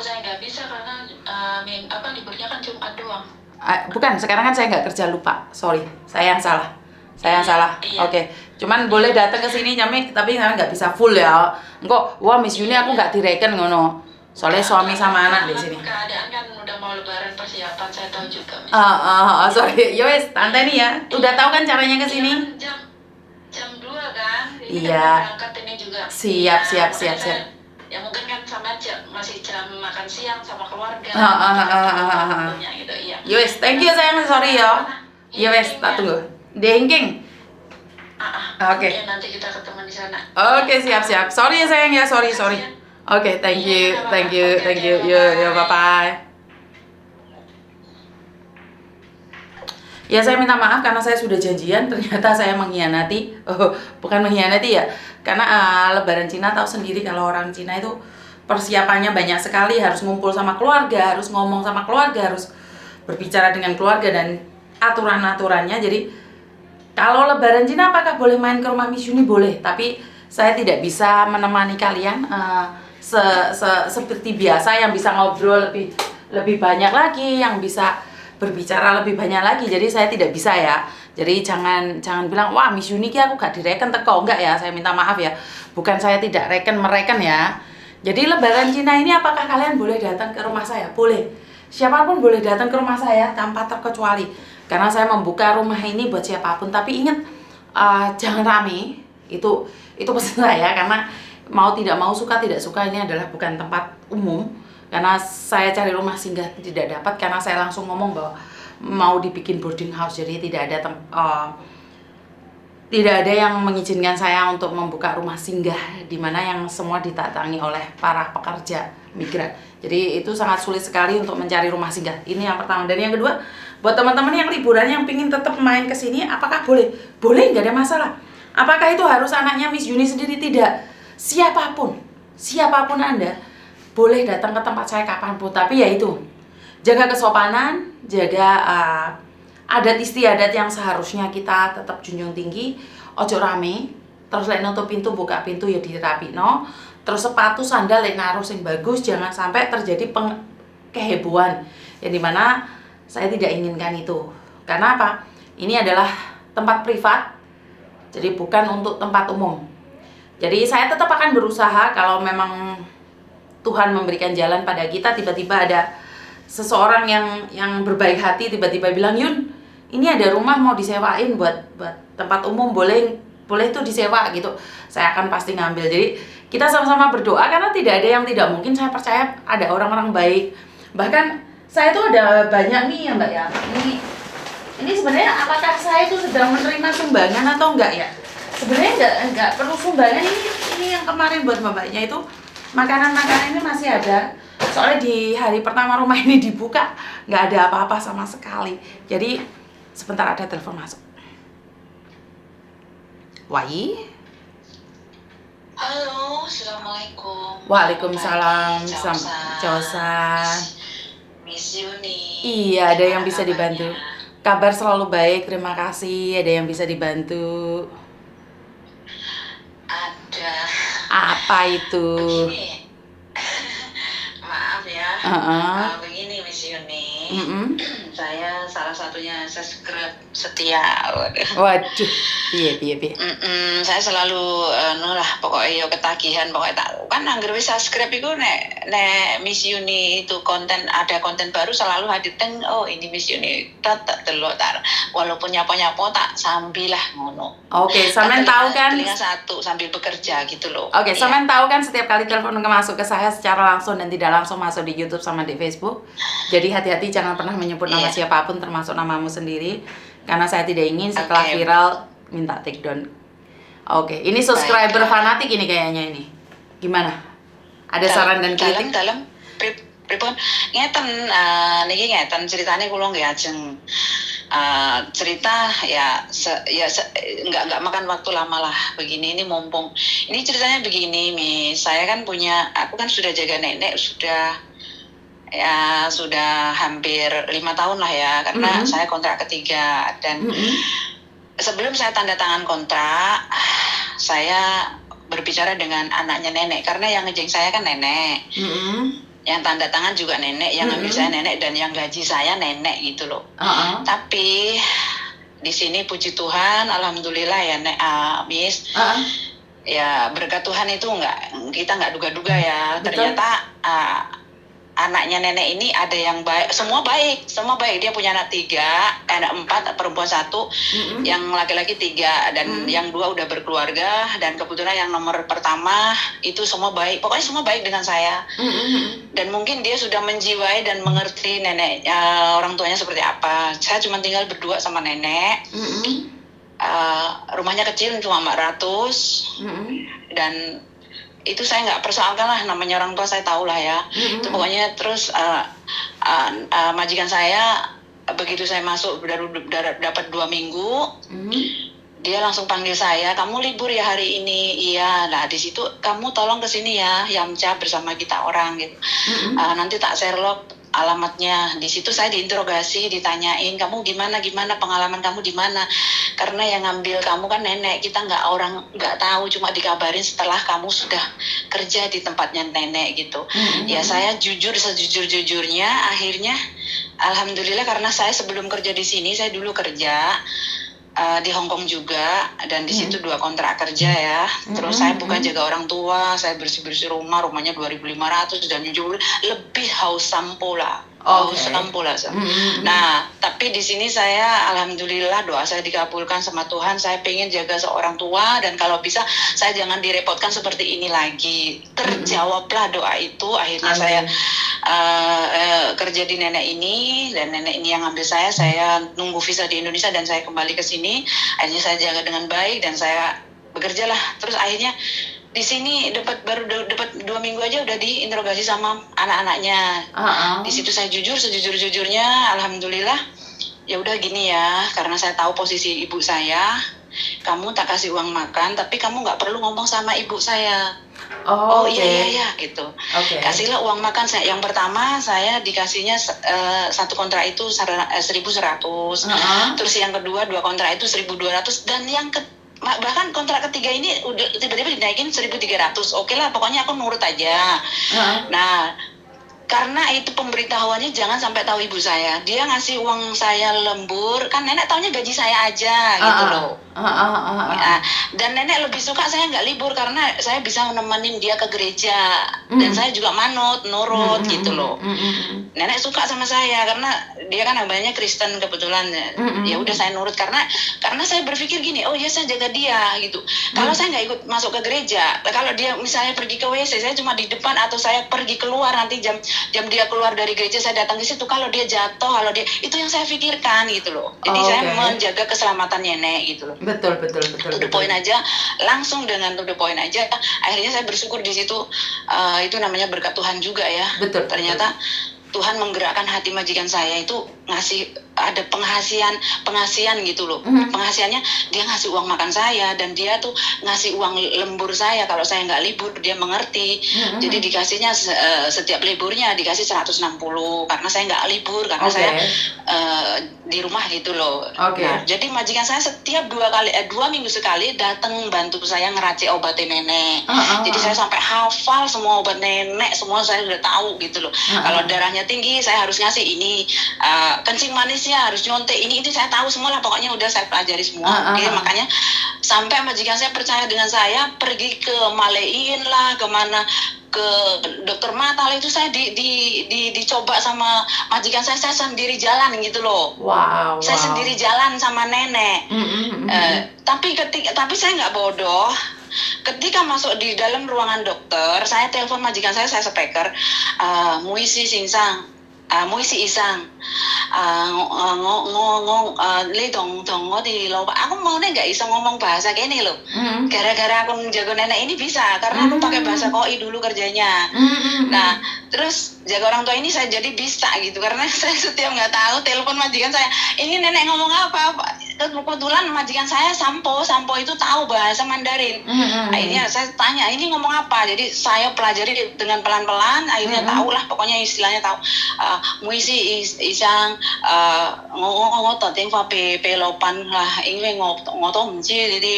saya nggak bisa karena liburnya kan Jumat doang. Bukan, sekarang kan saya nggak kerja, lupa. Sorry, saya yang salah. Saya yang salah. Iya. Oke. Cuman boleh datang ke sini tapi saya nggak bisa full ya. Engkau, wah Miss Yuni aku nggak direken ngono. Soalnya suami sama anak di sini. Keadaan kan udah mau lebaran, persiapan saya tahu juga. Sorry. Yowes, tante nih ya. Udah tahu kan caranya ke sini? Jam 2 kan? Ini Iya. kan berangkat ini juga. Siap. Ya mungkin kan sama aja, masih jam makan siang sama keluarga. Gitu, iya. Yowes, thank you sayang, sorry ya. Yowes, tak tunggu. Dengking. Oke. Ya, nanti kita ketemu di sana. Oke, siap. Sorry ya sayang ya, sorry. Oke, thank you. Yo, bye-bye. Ya, saya minta maaf karena saya sudah janjian, ternyata saya mengkhianati. Bukan mengkhianati ya, karena Lebaran Cina tahu sendiri kalau orang Cina itu persiapannya banyak sekali, harus ngumpul sama keluarga, harus ngomong sama keluarga, harus berbicara dengan keluarga dan aturan-aturannya. Jadi kalau Lebaran Cina apakah boleh main ke rumah Miss Yuni? Boleh, tapi saya tidak bisa menemani kalian seperti biasa, yang bisa ngobrol lebih banyak lagi, yang bisa berbicara lebih banyak lagi. Jadi saya tidak bisa ya. Jadi jangan bilang wah Miss Yuni aku gak direken teko, enggak ya, saya minta maaf ya. Bukan saya tidak mereken ya. Jadi Lebaran Cina ini apakah kalian boleh datang ke rumah saya? Boleh. Siapapun boleh datang ke rumah saya tanpa terkecuali. Karena saya membuka rumah ini buat siapapun. Tapi ingat, jangan rame. Itu pesan saya, karena mau tidak mau, suka tidak suka, ini adalah bukan tempat umum. Karena saya cari rumah singgah tidak dapat, karena saya langsung ngomong bahwa mau dibikin boarding house. Jadi tidak ada yang mengizinkan saya untuk membuka rumah singgah di mana yang semua ditatangi oleh para pekerja migran. Jadi itu sangat sulit sekali untuk mencari rumah singgah. Ini yang pertama. Dan yang kedua, buat teman-teman yang liburan yang pingin tetap main ke sini, apakah boleh? Boleh, nggak ada masalah. Apakah itu harus anaknya Miss Yuni sendiri? Tidak. Siapapun Anda boleh datang ke tempat saya kapanpun. Tapi ya itu, jaga kesopanan, jaga adat istiadat yang seharusnya kita tetap junjung tinggi. Ojo rame, terus lek nutup pintu, buka pintu ya dirapi no. Terus sepatu sandal lek naruh sing bagus, jangan sampai terjadi kehebohan yang dimana saya tidak inginkan itu. Karena apa? Ini adalah tempat privat, jadi bukan untuk tempat umum. Jadi saya tetap akan berusaha, kalau memang Tuhan memberikan jalan pada kita, tiba-tiba ada seseorang yang berbaik hati tiba-tiba bilang, Yun, ini ada rumah mau disewain buat tempat umum, boleh tuh disewa gitu, saya akan pasti ngambil. Jadi kita sama-sama berdoa, karena tidak ada yang tidak mungkin. Saya percaya ada orang-orang baik. Bahkan saya tuh ada banyak nih ya Mbak ya, ini sebenarnya apakah saya itu sedang menerima sumbangan atau enggak ya? Sebenarnya enggak perlu sumbangan. Ini yang kemarin buat Mbaknya itu makanan ini masih ada. Soalnya di hari pertama rumah ini dibuka nggak ada apa-apa sama sekali. Jadi sebentar, ada telepon masuk. Wai. Halo, assalamualaikum. Waalaikumsalam. Josan. Miss Yuni. Iya, ada yang bisa dibantu. Kabar selalu baik, terima kasih. Ada yang bisa dibantu? Ada. Apa itu? Begini. Maaf ya. Begini Miss Yuni. Saya salah satunya subscribe setia. Waduh, piye. Saya selalu pokoknya yo ketagihan, pokoknya tak kan anggar wis subscribe iku nek Miss Yuni itu ada konten baru selalu hadir teng, oh ini Miss Yuni tak delok tar, walaupun nyapa-nyapa tak sambil lah ngono. Oke, sampean tahu kan? Telinga satu sambil bekerja gitu loh. Oke, sampean tahu kan setiap kali telepon masuk ke saya secara langsung dan tidak langsung masuk di YouTube sama di Facebook. Jadi hati-hati, jangan pernah menyebut nama siapapun termasuk namamu sendiri, karena saya tidak ingin setelah viral minta take down. Oke, ini subscriber fanatik ini kayaknya ini. Gimana? Ada saran dan kritik? Dalam pripun ngeten niki ngeten ceritane kula nggih ajeng cerita nggak makan waktu lama lah begini. Ini mumpung ini ceritanya begini, Miss. Saya kan aku kan sudah jaga nenek sudah hampir 5 tahun lah ya, karena saya kontrak ketiga. Dan sebelum saya tanda tangan kontrak, saya berbicara dengan anaknya nenek, karena yang ngejeng saya kan nenek. yang tanda tangan juga nenek, yang ngambil saya nenek, dan yang gaji saya nenek gitu loh. Tapi di sini puji Tuhan, alhamdulillah ya Miss. Ya berkat Tuhan itu kita nggak duga-duga ya. Betul. Ternyata anaknya nenek ini ada yang baik, semua baik. Dia punya anak 3, anak 4, perempuan 1, yang laki-laki 3, dan yang 2 udah berkeluarga, dan kebetulan yang nomor pertama itu semua baik. Pokoknya semua baik dengan saya. Dan mungkin dia sudah menjiwai dan mengerti nenek, orang tuanya seperti apa. Saya cuma tinggal berdua sama nenek. Rumahnya kecil, cuma 400, dan itu saya nggak persoalkan lah, namanya orang tua saya tahu lah ya. Itu pokoknya terus majikan saya begitu saya masuk baru dapat 2 minggu, dia langsung panggil saya, kamu libur ya hari ini? Iya. Nah di situ kamu tolong kesini ya, Yamcha bersama kita orang gitu. Nanti tak Sherlock alamatnya. Di situ saya diinterogasi, ditanyain kamu gimana pengalaman kamu di mana, karena yang ngambil kamu kan nenek, kita nggak tahu, cuma dikabarin setelah kamu sudah kerja di tempatnya nenek gitu. Ya saya jujur sejujur-jujurnya, akhirnya alhamdulillah, karena saya sebelum kerja di sini saya dulu kerja di Hong Kong juga, dan di situ 2 kontrak kerja ya. Terus saya bukan jaga orang tua, saya bersih-bersih rumahnya 2.500, dan jujur lebih haus sampo lah. Nah, tapi di sini saya alhamdulillah doa saya dikabulkan sama Tuhan. Saya pengen jaga seorang tua, dan kalau bisa saya jangan direpotkan seperti ini lagi. Terjawablah doa itu. Akhirnya saya kerja di nenek ini, dan nenek ini yang ngambil saya nunggu visa di Indonesia, dan saya kembali ke sini. Akhirnya saya jaga dengan baik, dan saya bekerja lah. Terus akhirnya di sini baru dapat 2 minggu aja udah diinterogasi sama anak-anaknya. Di situ saya jujur sejujur-jujurnya, alhamdulillah. Ya udah gini ya, karena saya tahu posisi ibu saya, kamu tak kasih uang makan, tapi kamu nggak perlu ngomong sama ibu saya. Iya gitu. Kasihlah uang makan. Yang pertama saya dikasihnya 1 kontrak itu 1.100. Terus yang kedua 2 kontrak itu 1.200, dan yang bahkan kontrak ketiga ini udah tiba-tiba dinaikin 1.300. Oke lah, pokoknya aku nurut aja. Nah, karena itu pemberitahuannya jangan sampai tahu ibu saya. Dia ngasih uang saya lembur, kan nenek taunya gaji saya aja gitu loh. Dan nenek lebih suka saya nggak libur, karena saya bisa nemenin dia ke gereja, dan saya juga nurut gitu loh. Nenek suka sama saya karena dia kan agamanya Kristen kebetulan. Ya udah saya nurut, karena saya berpikir gini, oh ya saya jaga dia gitu. Kalau saya nggak ikut masuk ke gereja, kalau dia misalnya pergi ke WC, saya cuma di depan, atau saya pergi keluar, nanti jam dia keluar dari gereja saya datang ke situ, kalau dia jatuh, itu yang saya pikirkan gitu loh. Jadi saya menjaga keselamatan nenek gitu loh. Betul. To the point aja, langsung dengan to the point aja. Akhirnya saya bersyukur di situ. Itu namanya berkat Tuhan juga ya. Ternyata Tuhan menggerakkan hati majikan saya itu ngasih, ada pengasihan gitu loh. Penghasiannya dia ngasih uang makan saya, dan dia tuh ngasih uang lembur saya kalau saya nggak libur, dia mengerti. Jadi dikasihnya setiap liburnya dikasih 160, karena saya nggak libur, karena saya di rumah gitu loh. Nah, jadi majikan saya setiap 2 minggu sekali datang bantu saya ngeracik obatnya nenek. Jadi saya sampai hafal semua obat nenek, semua saya udah tahu gitu loh. Kalau darahnya tinggi saya harus ngasih ini, kencing manisnya harus nyontek ini saya tahu semua lah, pokoknya udah saya pelajari semua. Makanya sampai majikan saya percaya dengan saya, pergi ke Malein lah, kemana, ke dokter mata lah, itu saya dicoba sama majikan saya sendiri jalan gitu loh. Saya sendiri jalan sama nenek. Tapi saya nggak bodoh. Ketika masuk di dalam ruangan dokter, saya telepon majikan saya speaker, Muisi Singsang, Muisi Isang, li dong aku mau nggak bisa ngomong bahasa gini loh. Gara-gara aku jago nenek ini bisa, karena aku pakai bahasa koi dulu kerjanya. Nah, terus jaga orang tua ini saya jadi bisa gitu, karena saya setiap nggak tahu telepon majikan saya, ini nenek ngomong apa kebetulan majikan saya Sampo itu tahu bahasa Mandarin. Akhirnya saya tanya, ini ngomong apa? Jadi saya pelajari dengan pelan-pelan, akhirnya tahu lah, pokoknya istilahnya tahu. Muisi isang ngotot yang pe lopan lah, ini ngotot mesti jadi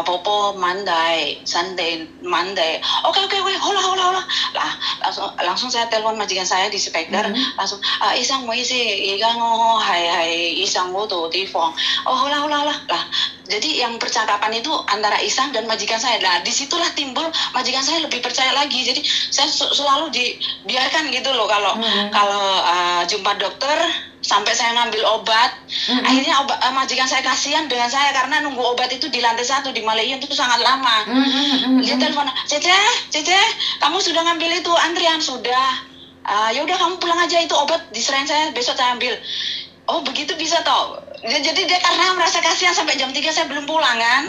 popo mandai, Sunday Monday. Oke, hola. Lah langsung saya telepon majikan saya di speaker, langsung isang muisi igang hai isang ngotot di fong. Oh, hola. Lah, jadi yang percakapan itu antara Isang dan majikan saya. Nah, disitulah timbul majikan saya lebih percaya lagi. Jadi saya selalu dibiarkan gitu loh kalau jumpa dokter sampai saya ngambil obat. Akhirnya majikan saya kasihan dengan saya karena nunggu obat itu di lantai 1 di Malaysia itu sangat lama. Dia telepon, Cece, kamu sudah ngambil itu antrian? Sudah. Ya udah kamu pulang aja, itu obat diserahin saya, besok saya ambil. Oh begitu bisa toh. Jadi dia karena merasa kasihan sampai jam 3 saya belum pulang kan.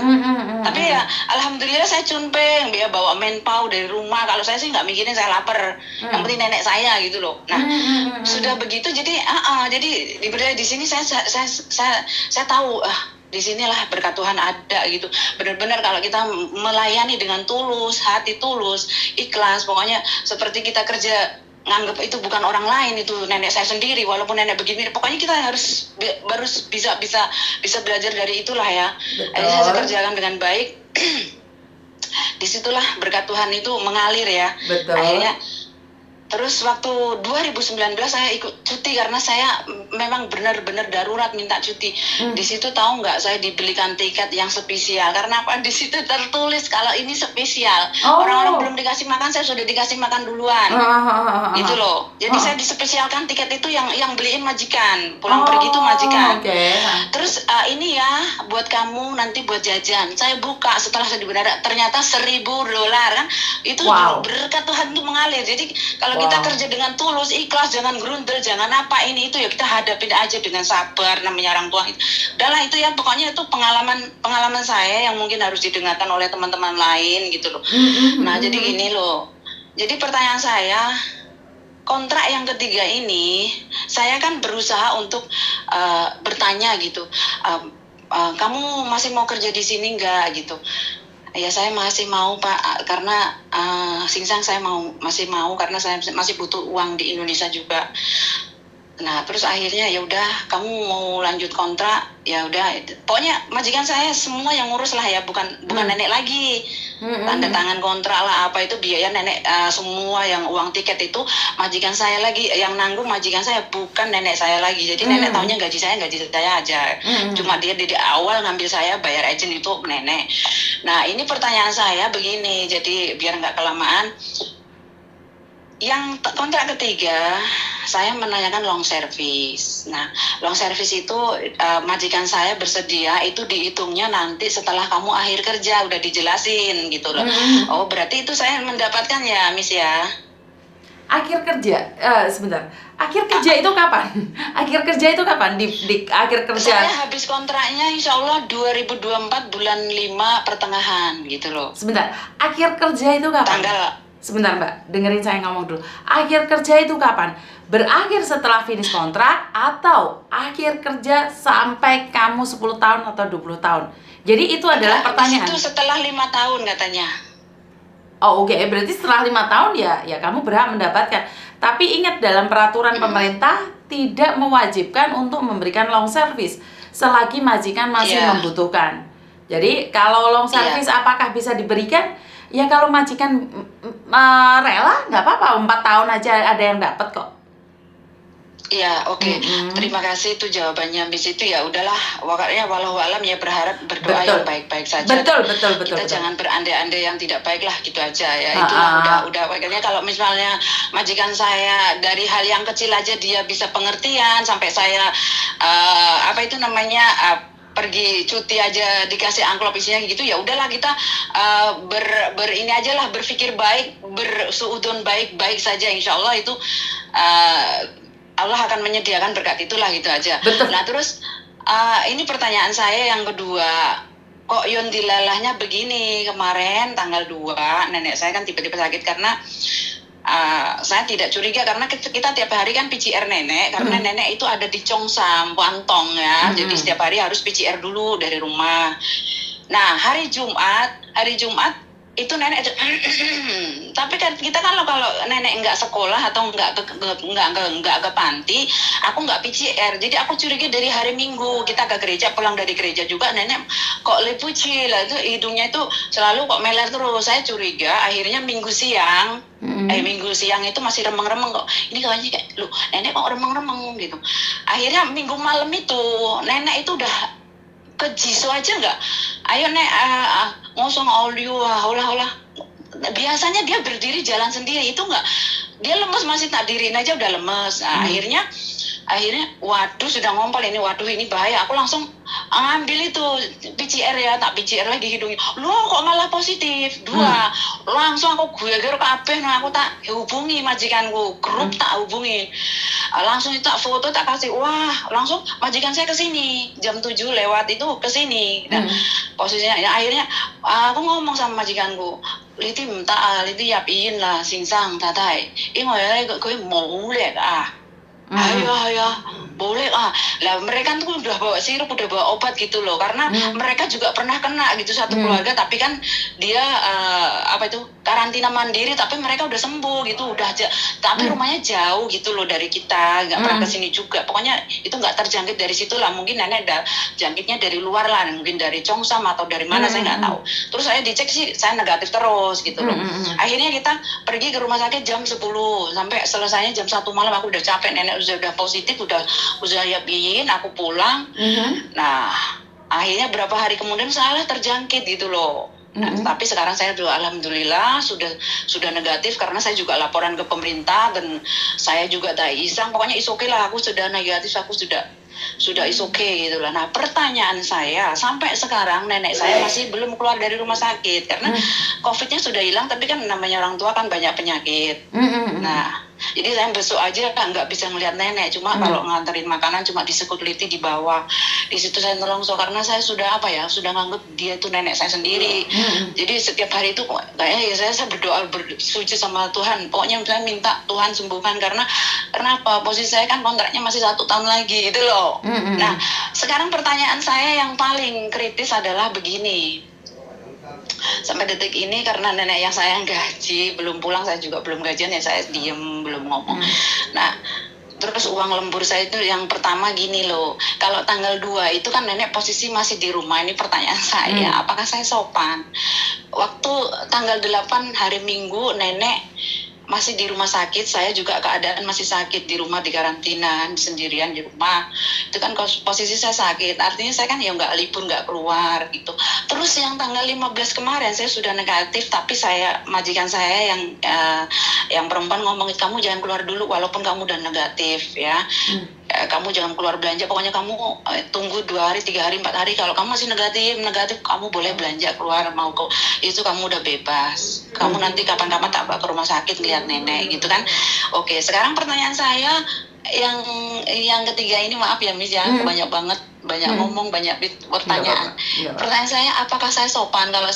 Tapi ya alhamdulillah saya cumpeng, dia bawa menpau dari rumah. Kalau saya sih nggak mikirin saya lapar. Yang penting nenek saya gitu loh. Nah sudah begitu jadi jadi di sini saya tahu di sinilah berkat Tuhan ada gitu. Benar-benar kalau kita melayani dengan tulus, hati tulus, ikhlas, pokoknya seperti kita kerja nganggap itu bukan orang lain, itu nenek saya sendiri walaupun nenek begini, pokoknya kita harus bisa belajar dari itulah ya. Jadi saya kerjakan dengan baik. Disitulah berkat Tuhan itu mengalir ya. Betul. Akhirnya terus waktu 2019 saya ikut cuti karena saya memang benar-benar darurat minta cuti. Di situ tahu nggak, saya dibelikan tiket yang spesial karena apa? Di situ tertulis kalau ini spesial. Orang-orang belum dikasih makan, saya sudah dikasih makan duluan. Gitu loh. Jadi saya dispesialkan tiket itu yang beliin majikan. Pulang pergi itu majikan. Terus ini ya buat kamu nanti buat jajan. Saya buka setelah saya diberi, ternyata $1,000 kan. Itu berkat Tuhan itu mengalir. Jadi kalau kita kerja dengan tulus, ikhlas, jangan gerundel, jangan apa ini itu ya kita hadapin aja dengan sabar, namanya orang tua. Udahlah itu ya, pokoknya itu pengalaman saya yang mungkin harus didengarkan oleh teman-teman lain gitu loh. Nah jadi gini loh. Jadi pertanyaan saya, kontrak yang ketiga ini saya kan berusaha untuk bertanya gitu. Kamu masih mau kerja di sini nggak gitu? Ya saya masih mau Pak, karena singsang saya masih mau karena saya masih butuh uang di Indonesia juga. Nah terus akhirnya ya udah kamu mau lanjut kontrak, ya udah pokoknya majikan saya semua yang ngurus lah ya, bukan nenek lagi. Tanda tangan kontrak lah apa itu biaya nenek, semua yang uang tiket itu majikan saya lagi yang nanggung, majikan saya bukan nenek saya lagi. Jadi nenek taunya gaji saya aja. Cuma dia di awal ngambil saya bayar agent itu nenek. Nah ini pertanyaan saya begini, jadi biar nggak kelamaan. Yang kontrak ketiga, saya menanyakan long service. Nah, long service itu majikan saya bersedia itu dihitungnya nanti setelah kamu akhir kerja, udah dijelasin gitu loh. Oh, berarti itu saya mendapatkan ya, Miss ya? Akhir kerja, sebentar. Akhir kerja itu kapan? Akhir kerja itu kapan? Di akhir kerja? Saya habis kontraknya insya Allah 2024 bulan 5 pertengahan gitu loh. Sebentar, akhir kerja itu kapan? Sebentar Mbak, dengerin saya ngomong dulu. Akhir kerja itu kapan? Berakhir setelah finish kontrak atau akhir kerja sampai kamu 10 tahun atau 20 tahun? Jadi itu adalah pertanyaan. Itu setelah 5 tahun katanya. Oh oke, berarti setelah 5 tahun ya kamu berhak mendapatkan. Tapi ingat dalam peraturan pemerintah tidak mewajibkan untuk memberikan long service selagi majikan masih membutuhkan. Jadi kalau long service apakah bisa diberikan? Ya kalau majikan rela nggak apa-apa, 4 tahun aja ada yang dapat kok. Iya, oke. Terima kasih itu jawabannya. Habis itu ya udahlah, pokoknya walau alam ya berdoa yang baik-baik saja. Betul. Kita jangan berandai-andai yang tidak baik lah, gitu aja ya. Itu udah pokoknya kalau misalnya majikan saya dari hal yang kecil aja dia bisa pengertian sampai saya pergi cuti aja dikasih amplop isinya gitu, ya udahlah kita ini aja lah, berpikir baik, bersuudon baik saja, insya Allah itu Allah akan menyediakan berkat itulah, gitu aja. Betul. Nah terus ini pertanyaan saya yang kedua, kok yon dilalahnya begini, kemarin tanggal 2 nenek saya kan tiba-tiba sakit karena saya tidak curiga karena kita tiap hari kan PCR nenek karena nenek itu ada di Cheongsam, Pantong ya. Jadi setiap hari harus PCR dulu dari rumah. Nah, hari Jumat itu nenek tapi kan kita kalau nenek nggak sekolah atau nggak ke panti, aku nggak PCR. Jadi aku curiga dari hari Minggu kita ke gereja, pulang dari gereja juga nenek kok lepuci lah, itu hidungnya itu selalu kok meler terus. Saya curiga akhirnya Minggu siang itu masih remeng-remeng kok. Ini kayaknya kayak lu nenek kok remeng-remeng gitu. Akhirnya Minggu malam itu nenek itu udah ke Jiso aja nggak, ayo nek ngosong audio holah. Biasanya dia berdiri jalan sendiri itu nggak, dia lemes, masih tak diriin aja udah lemes. Akhirnya waduh sudah ngompol ini, waduh ini bahaya. Aku langsung ambil itu PCR ya, tak PCR lagi hidungnya, loh kok malah positif 2. Langsung aku gue kabeh, aku tak hubungi majikanku, grup tak hubungi, langsung tak foto tak kasih. Wah langsung majikan saya kesini jam 7 lewat itu kesini. Nah posisinya ya, akhirnya aku ngomong sama majikanku, Liti minta Liti yapin lah singsang tatai ini gue mau lihat ayo boleh lah mereka tuh udah bawa sirup, udah bawa obat gitu loh, karena mereka juga pernah kena gitu satu keluarga, tapi kan dia karantina mandiri, tapi mereka udah sembuh gitu, tapi rumahnya jauh gitu loh dari kita, nggak pernah kesini juga, pokoknya itu nggak terjangkit dari situ lah, mungkin nenek jangkitnya dari luar lah, mungkin dari Cheongsam atau dari mana saya nggak tahu. Terus saya dicek sih saya negatif terus gitu loh. Akhirnya kita pergi ke rumah sakit jam 10 sampai selesainya jam 1 malam, aku udah capek, nenek udah positif, udah yapin, aku pulang. Nah akhirnya berapa hari kemudian salah terjangkit gitu loh. Nah, tapi sekarang saya alhamdulillah sudah negatif, karena saya juga laporan ke pemerintah dan saya juga tak iseng, pokoknya is okay lah, aku sudah negatif, aku sudah is okay gitu lah. Nah pertanyaan saya, sampai sekarang nenek saya masih belum keluar dari rumah sakit karena COVID-nya sudah hilang, tapi kan namanya orang tua kan banyak penyakit. Nah jadi saya besok aja nggak bisa ngeliat nenek, cuma kalau nganterin makanan cuma di security di bawah, di situ saya nelongso karena saya sudah sudah nganggep dia itu nenek saya sendiri. Jadi setiap hari itu kayaknya ya saya berdoa bersujud sama Tuhan, pokoknya saya minta Tuhan sembuhkan, karena apa, posisi saya kan kontraknya masih 1 tahun lagi gitu loh. Nah sekarang pertanyaan saya yang paling kritis adalah begini, sampai detik ini karena nenek yang saya gaji belum pulang, saya juga belum gajian ya, saya diem belum ngomong. Nah terus uang lembur saya itu yang pertama gini loh, kalau tanggal 2 itu kan nenek posisi masih di rumah, ini pertanyaan saya, apakah saya sopan? Waktu tanggal 8 hari Minggu nenek masih di rumah sakit, saya juga keadaan masih sakit di rumah, di karantina sendirian di rumah, itu kan posisi saya sakit, artinya saya kan ya nggak libur, nggak keluar gitu. Terus yang tanggal 15 kemarin saya sudah negatif, tapi majikan saya yang perempuan ngomong, kamu jangan keluar dulu walaupun kamu udah negatif ya. Kamu jangan keluar belanja, pokoknya kamu tunggu 2 hari, 3 hari, 4 hari, kalau kamu masih negatif kamu boleh belanja keluar, mau itu kamu udah bebas, kamu nanti kapan-kapan tak bawa ke rumah sakit lihat nenek gitu kan. Oke, sekarang pertanyaan saya yang ketiga ini, maaf ya Miss ya, banyak banget, banyak ngomong, banyak pertanyaan. Pertanyaan saya, apakah saya sopan kalau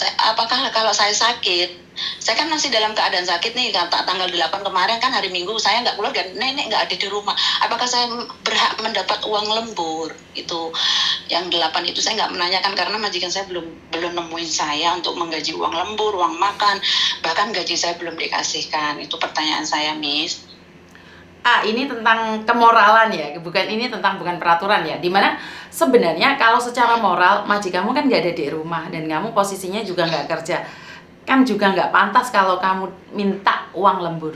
saya sakit? Saya kan masih dalam keadaan sakit nih, tanggal 8 kemarin kan hari Minggu saya nggak keluar dan nenek nggak ada di rumah. Apakah saya berhak mendapat uang lembur? Itu yang 8 itu saya nggak menanyakan karena majikan saya belum nemuin saya untuk menggaji uang lembur, uang makan, bahkan gaji saya belum dikasihkan. Itu pertanyaan saya, Miss. Ini tentang kemoralan ya, bukan peraturan ya. Dimana sebenarnya kalau secara moral majikanmu kan nggak ada di rumah dan kamu posisinya juga nggak kerja, kan juga nggak pantas kalau kamu minta uang lembur,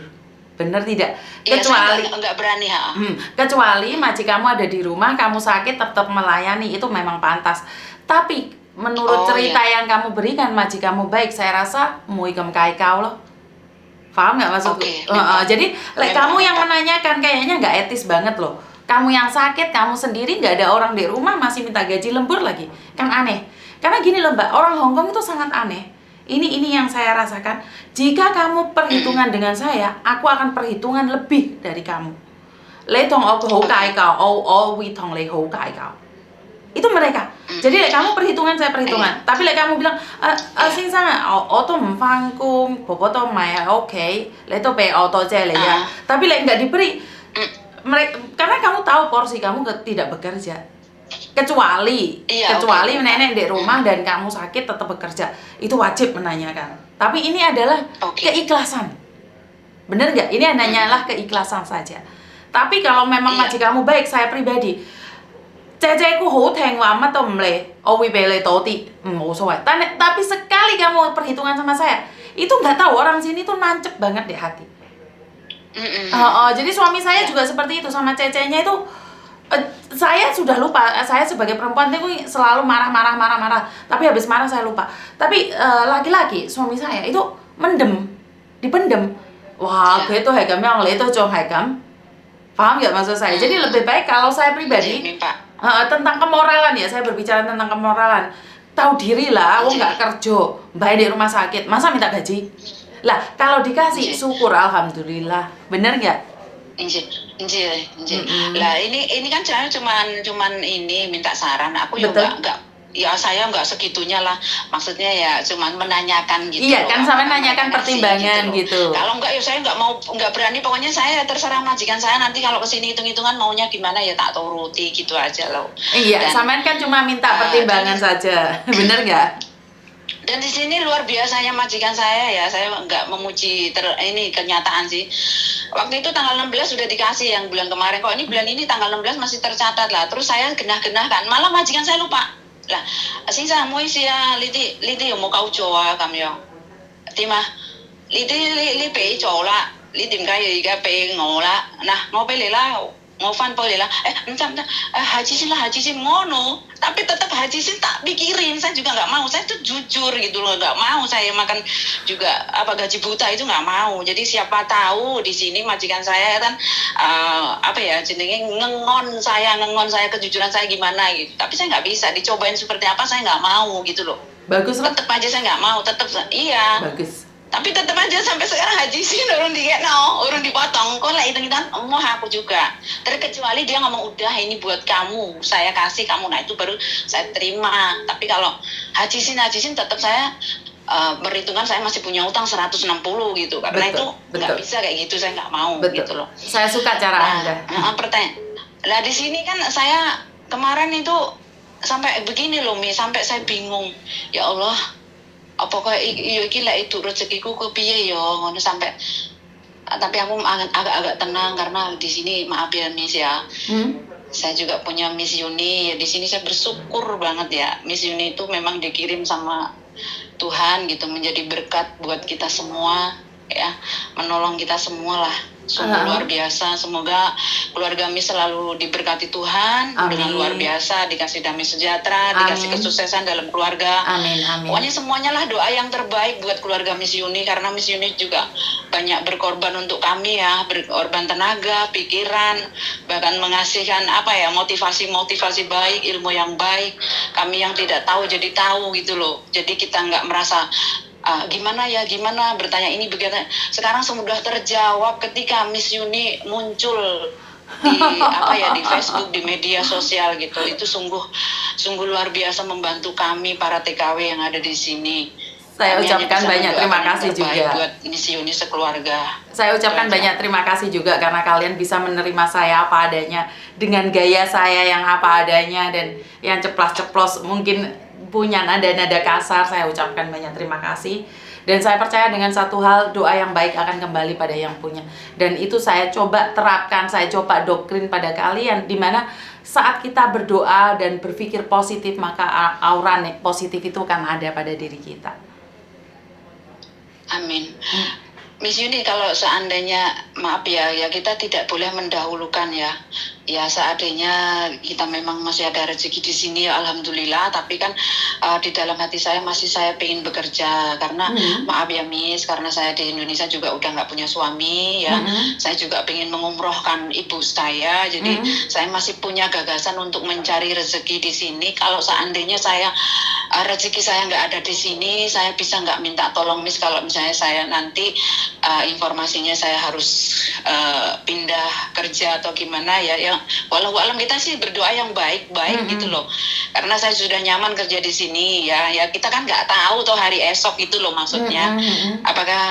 bener tidak? Kecuali nggak berani kecuali majikanmu ada di rumah, kamu sakit tetap melayani, itu memang pantas. Tapi menurut cerita yang kamu berikan, majikanmu baik, saya rasa muigem kai kau loh. Paham nggak maksudku? Jadi kamu yang menanyakan kayaknya nggak etis banget loh. Kamu yang sakit, kamu sendiri, nggak ada orang di rumah, masih minta gaji lembur lagi, kan aneh. Karena gini loh Mbak, orang Hongkong itu sangat aneh. Ini yang saya rasakan. Jika kamu perhitungan dengan saya, aku akan perhitungan lebih dari kamu. Le tong aku hou kai kau, wi tong le hou kai kau. Itu mereka. Jadi kamu perhitungan, saya perhitungan. Tapi kamu bilang,先生我都唔返工，婆婆都唔喺屋企，你都俾我多謝你ya. Tapi nggak diberi, karena kamu tahu porsi kamu tidak bekerja. Kecuali nenek di rumah dan kamu sakit tetap bekerja, itu wajib menanyakan. Tapi ini adalah keikhlasan, bener nggak? Ini hanyalah keikhlasan saja. Tapi kalau memang majikanmu baik, saya pribadi, 姐姐ku好聽話，乜都唔理，我會俾你多啲，冇所謂. Tapi sekali kamu perhitungan sama saya, itu nggak tahu orang sini tuh nancep banget di hati. Jadi suami saya juga seperti itu sama cecenya itu. Saya sudah lupa, saya sebagai perempuan itu selalu marah. Tapi habis marah saya lupa. Tapi laki-laki suami saya itu dipendem. Wah, gitu hegam yang itu cong hegam. Paham nggak maksud saya? Jadi lebih baik kalau saya pribadi tentang kemoralan ya, saya berbicara tentang kemoralan. Tahu diri lah, nggak kerja, baik di rumah sakit, masa minta gaji? Lah, kalau dikasih syukur alhamdulillah, bener nggak? Lah ini kan saya cuman ini minta saran. Aku juga enggak, ya saya enggak segitunya lah. Maksudnya ya cuman menanyakan gitu. Iya kan, sama nanyakan pertimbangan gitu. Kalau enggak ya saya enggak berani. Pokoknya saya terserah majikan saya, nanti kalau kesini hitung-hitungan maunya gimana ya tak turuti gitu aja loh. Iya, sama kan cuma minta pertimbangan saja. Bener nggak? Dan di sini luar biasanya majikan saya ya, saya nggak memuji ini kenyataan sih. Waktu itu tanggal 16 sudah dikasih yang bulan kemarin, kok ini bulan ini tanggal 16 masih tercatat lah. Terus saya genah-genah kan, malah majikan saya lupa. Lah, Sinsa mau isi ya, liti mau kau coba kami yo. Tima, li pay coba, li tim kaya iga pay ngola. Nah, ngopi lela. Ngofan boleh lah, haji sih ngono, tapi tetap haji sih tak pikirin, saya juga nggak mau, saya tuh jujur gitu loh, nggak mau saya makan juga gaji buta itu nggak mau. Jadi siapa tahu di sini majikan saya kan jenenge ngengon saya kejujuran saya gimana gitu, tapi saya nggak bisa dicobain seperti apa, saya nggak mau gitu loh. Bagus lah. Tetap aja saya nggak mau, iya. Bagus. Tapi tetap aja sampai sekarang haji sih urun dipotong. Kok lah hitung-hitungan mau aku juga. Terkecuali dia ngomong udah ini buat kamu, saya kasih kamu, nah itu baru saya terima. Tapi kalau haji sih tetap saya perhitungan saya masih punya utang 160 gitu. Karena itu nggak bisa kayak gitu, saya nggak mau gitu loh. Saya suka cara Anda. Pertanyaan. Lah di sini kan saya kemarin itu sampai begini loh Mi, sampai saya bingung. Ya Allah, apakah iki lek itu rezekiku kepiye yo ngono sampai. Tapi aku agak tenang karena di sini maaf ya Miss ya. Saya juga punya Miss Yuni ya, di sini saya bersyukur banget ya. Miss Yuni itu memang dikirim sama Tuhan gitu, menjadi berkat buat kita semua ya, menolong kita semua lah. Sungguh luar biasa. Semoga keluarga Miss selalu diberkati Tuhan. Amin. Dengan luar biasa, dikasih damai sejahtera, dikasih kesuksesan dalam keluarga. Amin. Pokoknya semuanya lah doa yang terbaik buat keluarga Miss Yuni, karena Miss Yuni juga banyak berkorban untuk kami ya, berkorban tenaga, pikiran, bahkan mengasihkan motivasi baik, ilmu yang baik. Kami yang tidak tahu jadi tahu gitu loh. Jadi kita nggak merasa gimana bertanya ini begitu. Sekarang sudah terjawab ketika Miss Yuni muncul di Facebook, di media sosial gitu. Itu sungguh luar biasa membantu kami para TKW yang ada di sini. Saya ucapkan banyak terima kasih juga buat Miss Yuni sekeluarga. Saya ucapkan banyak terima kasih juga karena kalian bisa menerima saya apa adanya, dengan gaya saya yang apa adanya dan yang ceplas-ceplos mungkin punya nada-nada kasar. Saya ucapkan banyak terima kasih. Dan saya percaya dengan satu hal, doa yang baik akan kembali pada yang punya. Dan itu saya coba terapkan, saya coba doktrin pada kalian, dimana saat kita berdoa dan berpikir positif, maka aura positif itu akan ada pada diri kita. Amin. Miss Yuni, kalau seandainya maaf ya kita tidak boleh mendahulukan ya seandainya kita memang masih ada rezeki di sini ya alhamdulillah, tapi kan di dalam hati saya masih saya pengen bekerja karena maaf ya Miss, karena saya di Indonesia juga udah nggak punya suami ya. Saya juga pengen mengumrohkan ibu saya, jadi saya masih punya gagasan untuk mencari rezeki di sini. Kalau seandainya saya rezeki saya nggak ada di sini, saya bisa nggak minta tolong Miss kalau misalnya saya nanti informasinya saya harus pindah kerja atau gimana ya ya walau alam kita sih berdoa yang baik-baik gitu loh, karena saya sudah nyaman kerja di sini ya kita kan nggak tahu tuh hari esok itu loh maksudnya. Apakah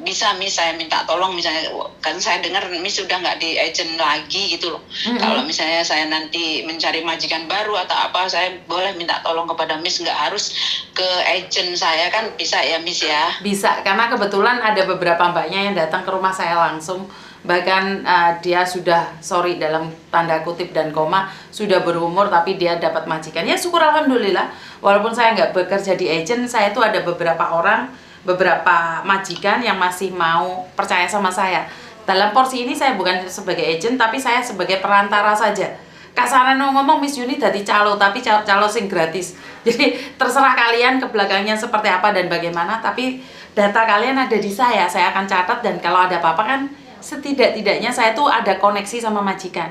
bisa Miss saya minta tolong misalnya, kan saya dengar Miss sudah nggak di agent lagi gitu loh. Kalau misalnya saya nanti mencari majikan baru atau apa, saya boleh minta tolong kepada Miss, nggak harus ke agent saya kan, bisa ya Miss ya? Bisa, karena kebetulan ada beberapa mbaknya yang datang ke rumah saya langsung. Bahkan dia sudah, sorry dalam tanda kutip dan koma, sudah berumur tapi dia dapat majikan. Ya syukur alhamdulillah, walaupun saya nggak bekerja di agent, saya tuh ada beberapa orang, beberapa majikan yang masih mau percaya sama saya. Dalam porsi ini saya bukan sebagai agent, tapi saya sebagai perantara saja. Kak Sarano ngomong Miss Yuni dadi calo, tapi calo sing gratis. Jadi terserah kalian ke belakangnya seperti apa dan bagaimana, tapi data kalian ada di saya akan catat, dan kalau ada apa-apa kan setidak-tidaknya saya tuh ada koneksi sama majikan.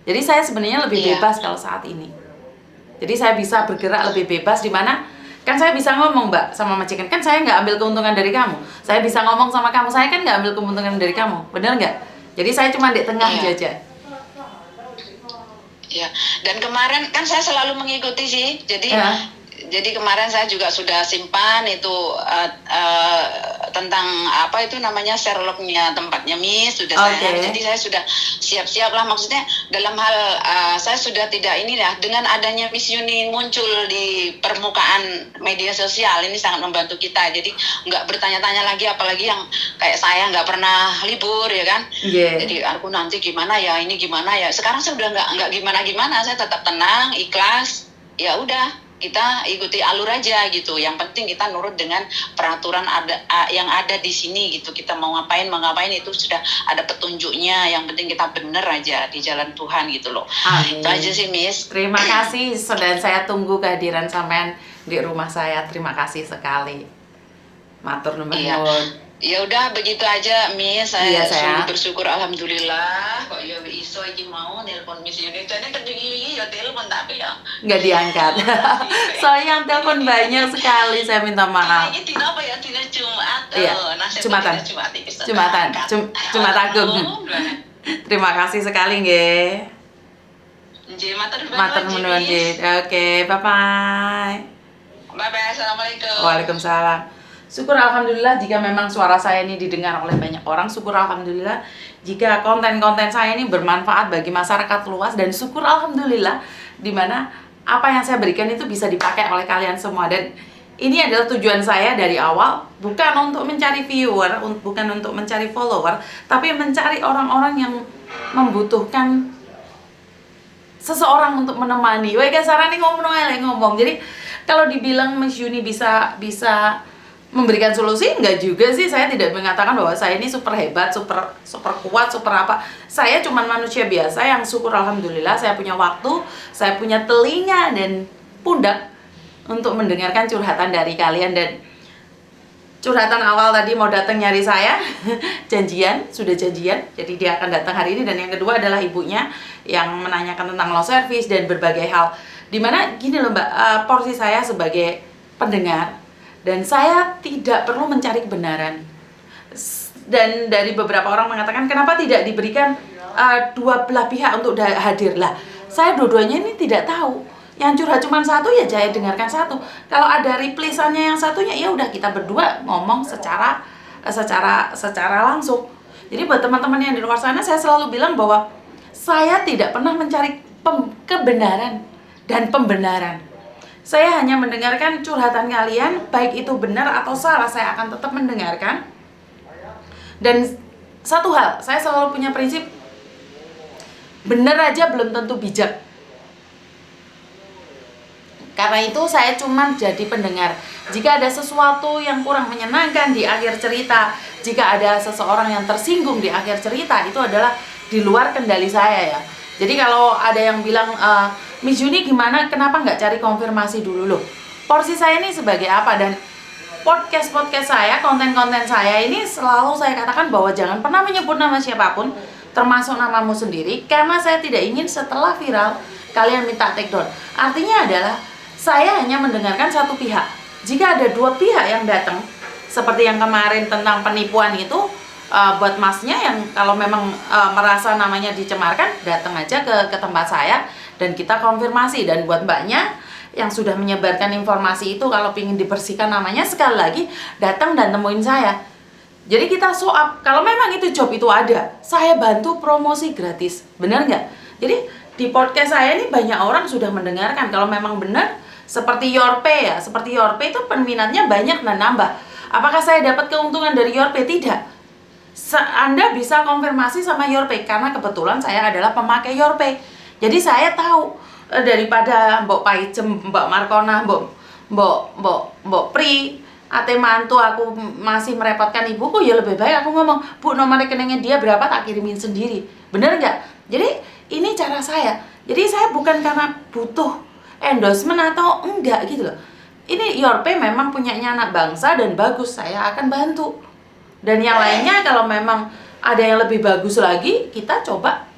Jadi saya sebenarnya lebih bebas kalau saat ini. Jadi saya bisa bergerak lebih bebas, di mana kan saya bisa ngomong Mbak sama majikan, kan saya nggak ambil keuntungan dari kamu. Saya bisa ngomong sama kamu, saya kan nggak ambil keuntungan dari kamu, bener nggak? Jadi saya cuma di tengah aja. Ya, dan kemarin kan saya selalu mengikuti sih, jadi kemarin saya juga sudah simpan itu tentang apa itu namanya Sherlocknya tempatnya Miss, sudah saya, jadi saya sudah siap-siap lah, maksudnya dalam hal saya sudah tidak ini ya, dengan adanya Miss Yuni muncul di permukaan media sosial ini sangat membantu kita, jadi nggak bertanya-tanya lagi, apalagi yang kayak saya nggak pernah libur ya kan, jadi aku nanti gimana ya, ini gimana ya, sekarang saya udah nggak gimana-gimana, saya tetap tenang, ikhlas, ya udah kita ikuti alur aja gitu. Yang penting kita nurut dengan peraturan yang ada di sini gitu. Kita mau ngapain itu sudah ada petunjuknya. Yang penting kita bener aja di jalan Tuhan gitu loh. Amin. Itu aja sih Miss. Terima kasih, dan saya tunggu kehadiran sampean di rumah saya. Terima kasih sekali. Matur nuwun. Ya udah begitu aja Miss, saya saya bersyukur alhamdulillah kok ya iso iki mau nelpon Miss Yuni, jadi terjadi ya telepon tapi ya nggak diangkat. Soalnya yang telepon banyak sekali, saya minta maaf. Ini dina apa ya, dina Jumat. Jumat Agung. Terima kasih sekali nggih. Nggih, matur nuwun nggih. Oke, bye bye. Bye bye, assalamualaikum. Waalaikumsalam. Syukur alhamdulillah jika memang suara saya ini didengar oleh banyak orang. Syukur alhamdulillah jika konten-konten saya ini bermanfaat bagi masyarakat luas, dan syukur alhamdulillah dimana apa yang saya berikan itu bisa dipakai oleh kalian semua. Dan ini adalah tujuan saya dari awal, bukan untuk mencari viewer, bukan untuk mencari follower, tapi mencari orang-orang yang membutuhkan seseorang untuk menemani. Wah, Kak Sarani ngomong. Jadi kalau dibilang Miss Yuni bisa memberikan solusi, enggak juga sih. Saya tidak mengatakan bahwa saya ini super hebat, super kuat, super apa. Saya cuma manusia biasa yang syukur alhamdulillah saya punya waktu, saya punya telinga dan pundak untuk mendengarkan curhatan dari kalian. Dan curhatan awal tadi mau datang nyari saya, sudah janjian, jadi dia akan datang hari ini. Dan yang kedua adalah ibunya yang menanyakan tentang low service dan berbagai hal. Dimana gini loh Mbak, porsi saya sebagai pendengar, dan saya tidak perlu mencari kebenaran. Dan dari beberapa orang mengatakan kenapa tidak diberikan dua belah pihak untuk hadir lah. Saya dua-duanya ini tidak tahu. Yang curhat cuma satu ya saya dengarkan satu. Kalau ada replasannya yang satunya ya udah kita berdua ngomong secara langsung. Jadi buat teman-teman yang di luar sana, saya selalu bilang bahwa saya tidak pernah mencari kebenaran dan pembenaran. Saya hanya mendengarkan curhatan kalian, baik itu benar atau salah, saya akan tetap mendengarkan. Dan satu hal, saya selalu punya prinsip, benar aja belum tentu bijak. Karena itu saya cuma jadi pendengar. Jika ada sesuatu yang kurang menyenangkan di akhir cerita, jika ada seseorang yang tersinggung di akhir cerita, itu adalah di luar kendali saya ya. Jadi kalau ada yang bilang, Miss Yuni gimana, kenapa nggak cari konfirmasi dulu loh? Porsi saya ini sebagai apa? Dan podcast saya, konten-konten saya ini selalu saya katakan bahwa jangan pernah menyebut nama siapapun, termasuk namamu sendiri, karena saya tidak ingin setelah viral kalian minta take down. Artinya adalah saya hanya mendengarkan satu pihak. Jika ada dua pihak yang datang, seperti yang kemarin tentang penipuan itu, buat masnya yang kalau memang merasa namanya dicemarkan, datang aja ke tempat saya dan kita konfirmasi. Dan buat mbaknya yang sudah menyebarkan informasi itu, kalau ingin dibersihkan namanya, sekali lagi datang dan temuin saya. Jadi kita show up. Kalau memang itu job itu ada, saya bantu promosi gratis. Benar nggak? Jadi di podcast saya ini banyak orang sudah mendengarkan. Kalau memang benar, seperti Yorpe ya, seperti Yorpe itu peminatnya banyak dan nambah. Apakah saya dapat keuntungan dari Yorpe? Tidak. Anda bisa konfirmasi sama Yorpe, karena kebetulan saya adalah pemakai Yorpe. Jadi saya tahu daripada Mbok Paijem, Mbak Markona, Mbok Pri, ate mantu aku masih merepotkan ibuku, ya lebih baik aku ngomong, Bu, nomor rekeningnya dia berapa, tak kirimin sendiri. Bener nggak? Jadi ini cara saya. Jadi saya bukan karena butuh endorsement atau enggak gitu loh. Ini Yorpe memang punyanya anak bangsa dan bagus, saya akan bantu. Dan yang lainnya kalau memang ada yang lebih bagus lagi, kita coba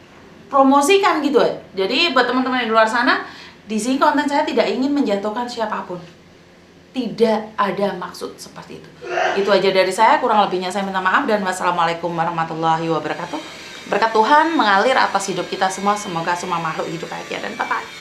promosikan gitu ya. Jadi buat teman-teman di luar sana, di sini konten saya tidak ingin menjatuhkan siapapun. Tidak ada maksud seperti itu. Itu aja dari saya, kurang lebihnya saya minta maaf, dan wassalamualaikum warahmatullahi wabarakatuh. Berkat Tuhan mengalir atas hidup kita semua, semoga semua makhluk hidup bahagia dan bye-bye.